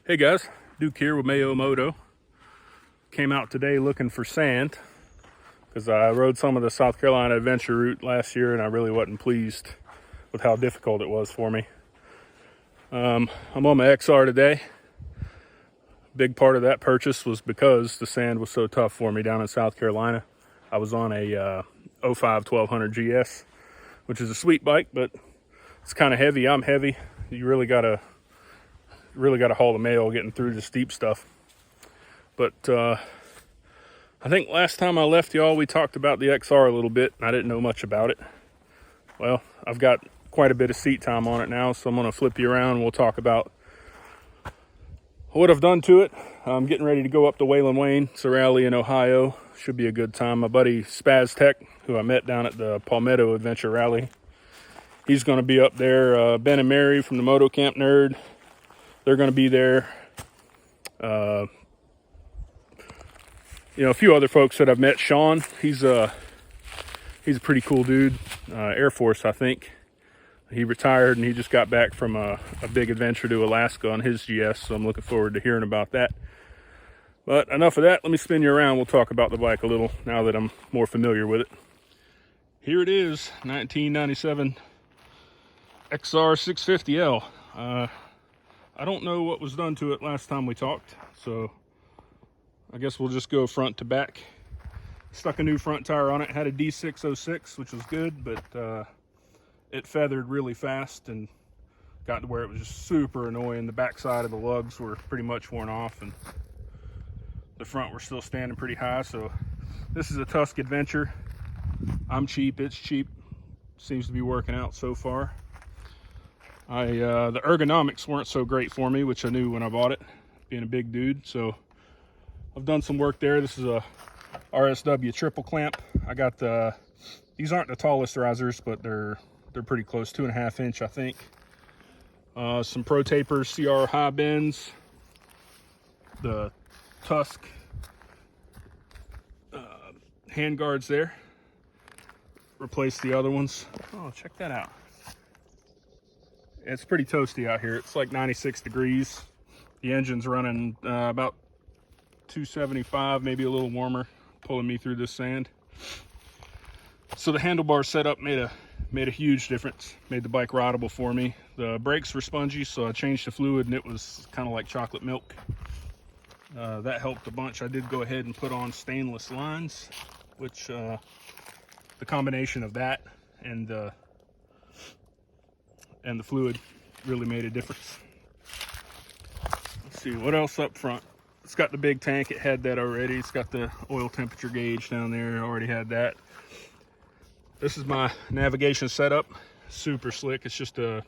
Hey guys, Duke here with Mayo Moto. Came out today looking for sand because I rode some of the South Carolina adventure route last year and I really wasn't pleased with how difficult it was for me. I'm on my XR today. Big part of that purchase was because the sand was so tough for me down in South Carolina. I was on a 05 1200 GS, which is a sweet bike, but it's kind of heavy. I'm heavy. You really gotta haul the mail getting through the steep stuff. But I think last time I left y'all, we talked about the XR a little bit. I didn't know much about it. Well, I've got quite a bit of seat time on it now, so I'm going to flip you around and we'll talk about what I've done to it. I'm getting ready to go up to Wayland Wayne. It's a rally in Ohio. Should be a good time. My buddy Spaz Tech, who I met down at the Palmetto Adventure Rally, he's going to be up there. Ben and Mary from the Moto Camp Nerd, they're going to be there. A few other folks that I've met. Sean, he's a pretty cool dude. Air Force, I think. He retired and he just got back from a big adventure to Alaska on his GS, so I'm looking forward to hearing about that. But enough of that. Let me spin you around. We'll talk about the bike a little now that I'm more familiar with it. Here it is, 1997 XR650L. I don't know what was done to it last time we talked, so I guess we'll just go front to back. Stuck a new front tire on it. Had a D606, which was good, but it feathered really fast and got to where it was just super annoying. The back side of the lugs were pretty much worn off and the front were still standing pretty high. So this is a Tusk Adventure. I'm cheap, it's cheap. Seems to be working out so far. The ergonomics weren't so great for me, which I knew when I bought it, being a big dude. So I've done some work there. This is a RSW triple clamp. I got these aren't the tallest risers, but they're pretty close, 2.5 inch, I think. Some Pro Tapers, CR high bends, the Tusk hand guards there. Replace the other ones. Oh, check that out. It's pretty toasty out here. It's like 96 degrees. The engine's running about 275, maybe a little warmer, pulling me through this sand. So the handlebar setup made a huge difference. Made the bike rideable for me. The brakes were spongy, so I changed the fluid and it was kind of like chocolate milk. That helped a bunch. I did go ahead and put on stainless lines, which the combination of that and the fluid really made a difference. Let's see what else up front. It's got the big tank. It had that already. It's got the oil temperature gauge down there. I already had that. This is my navigation setup. Super slick. It's just a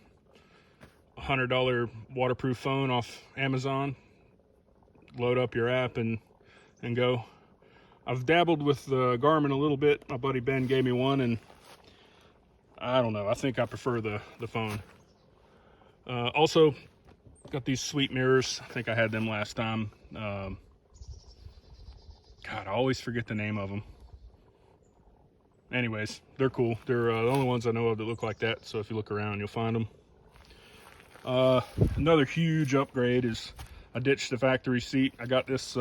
$100 waterproof phone off Amazon. Load up your app and go. I've dabbled with the Garmin a little bit. My buddy Ben gave me one, and I don't know. I think I prefer the phone. Also, got these sweet mirrors. I think I had them last time. God, I always forget the name of them. Anyways, they're cool. They're the only ones I know of that look like that. So if you look around, you'll find them. Another huge upgrade is I ditched the factory seat. I got this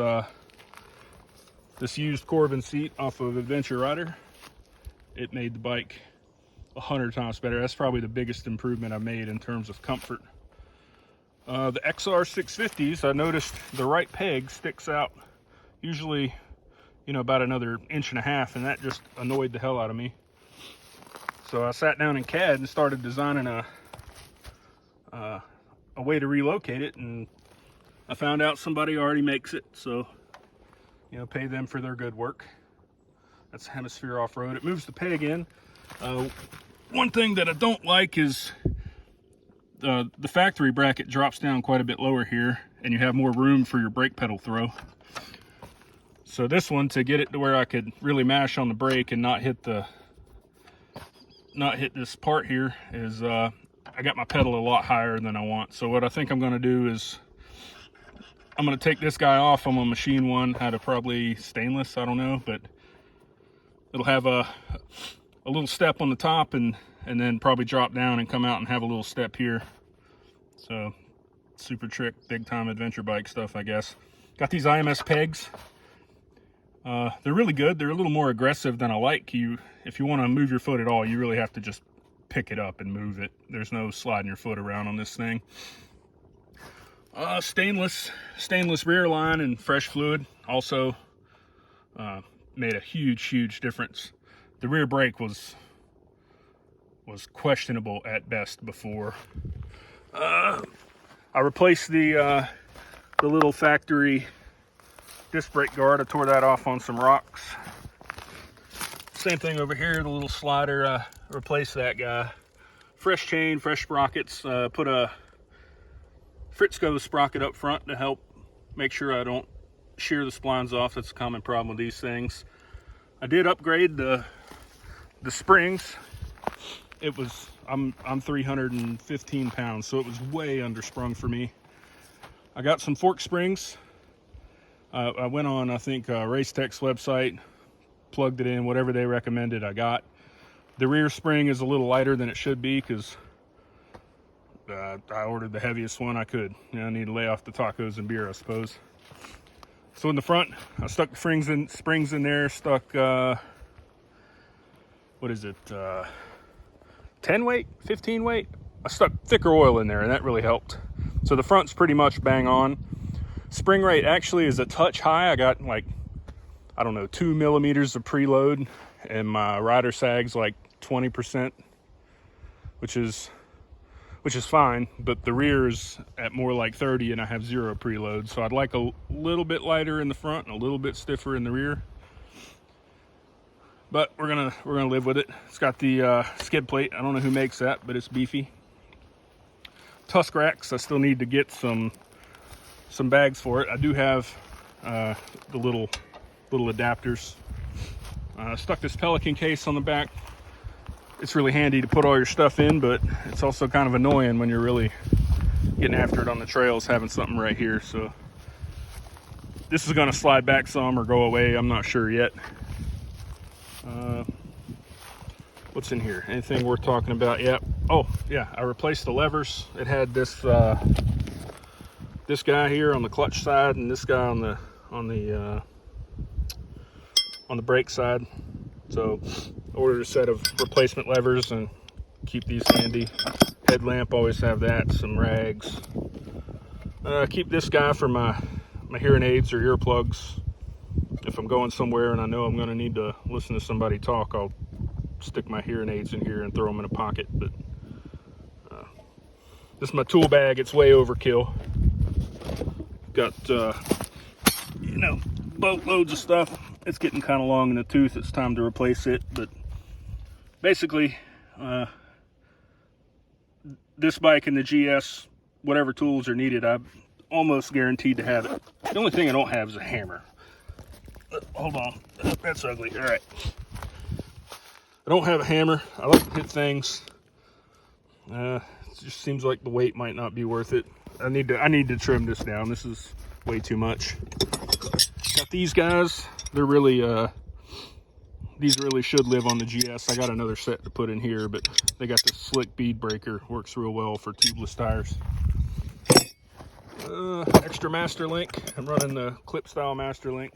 this used Corbin seat off of Adventure Rider. It made the bike 100 times better. That's probably the biggest improvement I've made in terms of comfort. The XR650s, I noticed the right peg sticks out usually, about another 1.5 inches, and that just annoyed the hell out of me. So I sat down in CAD and started designing a way to relocate it, and I found out somebody already makes it, so pay them for their good work. That's Hemisphere Off-Road. It moves the peg in. One thing that I don't like is the factory bracket drops down quite a bit lower here, and you have more room for your brake pedal throw. So this one, to get it to where I could really mash on the brake and not hit this part here, is I got my pedal a lot higher than I want. So what I think I'm going to do is I'm going to take this guy off. I'm going to machine one out of probably stainless, I don't know, but it'll have a little step on the top and then probably drop down and come out and have a little step here. So super trick, big time adventure bike stuff, I guess. Got these IMS pegs. They're really good. They're a little more aggressive than I like. If you want to move your foot at all, you really have to just pick it up and move it. There's no sliding your foot around on this thing. Stainless rear line and fresh fluid also made a huge difference. The rear brake was questionable at best before. I replaced the little factory disc brake guard. I tore that off on some rocks. Same thing over here, the little slider, replaced that guy. Fresh chain, fresh sprockets, put a Fritzko sprocket up front to help make sure I don't shear the splines off. That's a common problem with these things. I did upgrade the springs. I'm 315 pounds, so it was way undersprung for me. I got some fork springs. I went on, I think, Racetech's website, plugged it in, whatever they recommended I got. The rear spring is a little lighter than it should be because I ordered the heaviest one I could. I need to lay off the tacos and beer, I suppose. So in the front, I stuck the springs in there, stuck, what is it, 10 weight, 15 weight? I stuck thicker oil in there, and that really helped. So the front's pretty much bang on. Spring rate actually is a touch high. I got like, I don't know, 2 millimeters of preload, and my rider sag's like 20%, which is fine, but the rear is at more like 30 and I have 0 preload. So I'd like a little bit lighter in the front and a little bit stiffer in the rear. But we're gonna live with it. It's got the skid plate. I don't know who makes that, but it's beefy. Tusk racks, I still need to get some bags for it. I do have the little adapters. Stuck this Pelican case on the back. It's really handy to put all your stuff in, but it's also kind of annoying when you're really getting after it on the trails, having something right here. So this is gonna slide back some or go away. I'm not sure yet. What's in here? Anything worth talking about? Yep. Oh yeah, I replaced the levers. It had this guy here on the clutch side and this guy on the brake side. So ordered a set of replacement levers and keep these handy. Headlamp, always have that. Some rags. Keep this guy for my hearing aids or earplugs. If I'm going somewhere and I know I'm going to need to listen to somebody talk, I'll stick my hearing aids in here and throw them in a pocket. But this is my tool bag. It's way overkill. Got boatloads of stuff. It's getting kind of long in the tooth. It's time to replace it. But basically, this bike and the GS, whatever tools are needed, I'm almost guaranteed to have it. The only thing I don't have is a hammer. Hold on, that's ugly. All right, I don't have a hammer. I like to hit things. It just seems like the weight might not be worth it. I need to trim this down. This is way too much. Got these guys. They're really these really should live on the GS. I got another set to put in here, but they got this slick bead breaker. Works real well for tubeless tires. Extra master link. I'm running the clip style master link.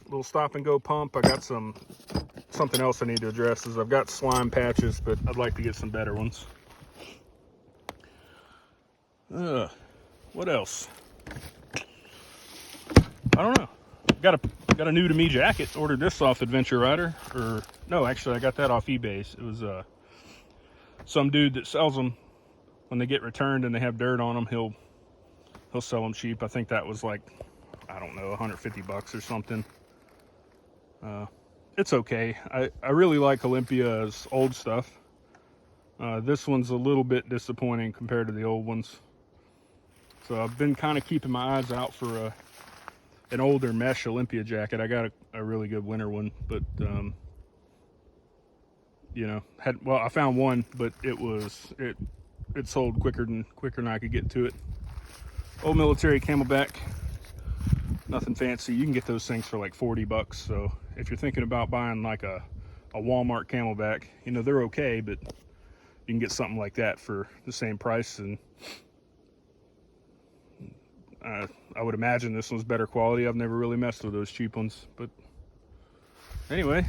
Little stop and go pump. I got something else I need to address is I've got slime patches, but I'd like to get some better ones. What else? I don't know. Got a new to me jacket. Ordered this off Adventure Rider, or no, actually I got that off eBay. It was some dude that sells them when they get returned and they have dirt on them. He'll sell them cheap. I think that was like, I don't know, 150 bucks or something. It's okay. I really like Olympia's old stuff. This one's a little bit disappointing compared to the old ones. So I've been kind of keeping my eyes out for an older mesh Olympia jacket. I got a really good winter one, but I found one, but it sold quicker than I could get to it. Old military Camelback. Nothing fancy. You can get those things for like 40 bucks. So if you're thinking about buying like a Walmart Camelback, they're okay, but you can get something like that for the same price and I would imagine this one's better quality. I've never really messed with those cheap ones, but anyway,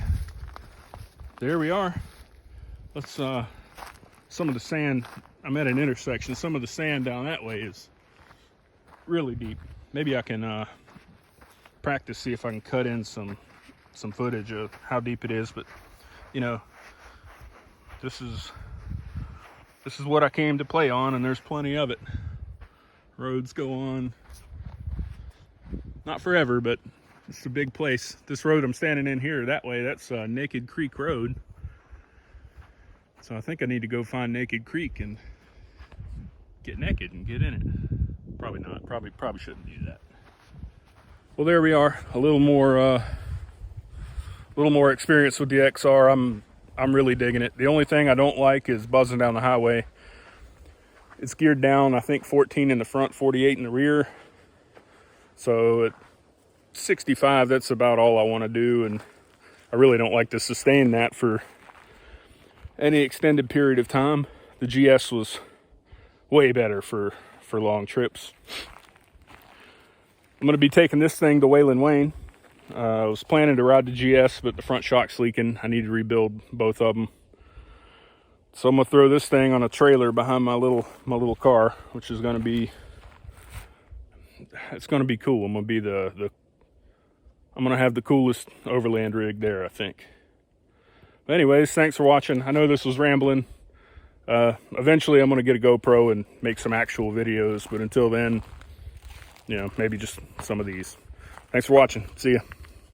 there we are. Let's some of the sand, I'm at an intersection, some of the sand down that way is really deep. Maybe I can practice, see if I can cut in some footage of how deep it is. But you know, this is what I came to play on, and there's plenty of it. Roads go on, not forever, but it's a big place. This road I'm standing in here, that way, that's Naked Creek Road. So I think I need to go find Naked Creek and get naked and get in it. Probably not. Probably shouldn't do that. Well, there we are. A little more experience with the XR. I'm really digging it. The only thing I don't like is buzzing down the highway. It's geared down, I think 14 in the front, 48 in the rear. So at 65, that's about all I want to do, and I really don't like to sustain that for any extended period of time. The GS was way better for long trips. I'm going to be taking this thing to Wayland Wayne. I was planning to ride the GS, but the front shock's leaking. I need to rebuild both of them. So I'm going to throw this thing on a trailer behind my little car, which is going to be, it's going to be cool. I'm going to be I'm going to have the coolest overland rig there, I think. But anyways, thanks for watching. I know this was rambling. Eventually I'm going to get a GoPro and make some actual videos, but until then, you know, maybe just some of these. Thanks for watching. See ya.